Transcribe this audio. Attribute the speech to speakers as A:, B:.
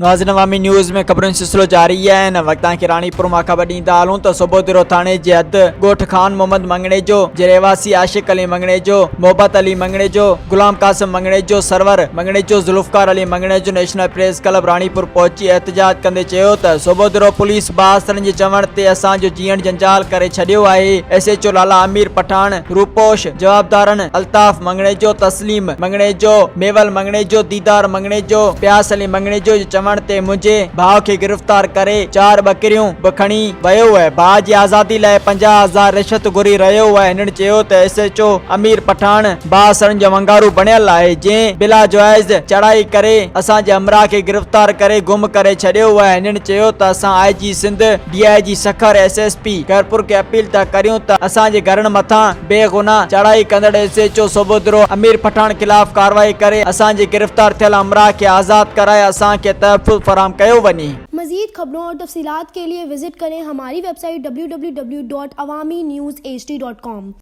A: नाज़रीन अवामी न्यूज़ में खबरुनि सिलसिलो जारी है। इन वक्त की राणीपुर मां ख़बर ॾींदा हलूं त सोभوديرو थाने जे हद ॻोठ खान मोहम्मद मंगणेजो जे रहवासी आशिक Ali Mangnejo, Mohabbat Ali Mangnejo, Ghulam Qasim Mangnejo, Sarwar Mangnejo, Zulfiqar Ali Mangnejo national press club Ranipur पहुची एहतजाज कंदे चयो त सोभوديرو पुलिस बासरनि जे चवण ते असांजो जीअण जंजाल करे छॾियो आहे। SHO लाला अमीर पठान, रूपोश जवाबदारनि अल्ताफ मंगणेजो, तस्लीम मंगणेजो, मेवल मंगणेजो, दीदार मंगणेजो, प्यास अली मंगणेजो जे चवण ते मुंहिंजे भाउ खे गिरफ्तार करे 4 बकरियूं बि खणी वियो आहे। भाउ जी आज़ादी लाइ 50,000 रिश्वत घुरी रहियो आहे। हिननि चयो त SHO अमीर पठान बासरनि जो वंगारू बणियल आहे, जंहिं बिला जाइज़ चढ़ाई करे असांजे हमराह खे गिरफ्तार करे गुम करे छॾियो आहे। हिननि चयो त असां IG Sindh, DIG Sukkur, SSP Khairpur खे अपील था करियूं त असांजे घरनि मथां बेगुनाह चढ़ाई कंदड़ SHO सोभوديرو अमीर पठान खिलाफ कार्रवाई करे असांजे गिरफ्तार थियल हमराह खे आज़ाद कराए असांखे तहफ़्फ़ुज़ फराहम कयो वञे।
B: मज़ीद खबरों और तफसीलात के लिए विजिट करें हमारी वेबसाइट www.awamiNewsHD.com।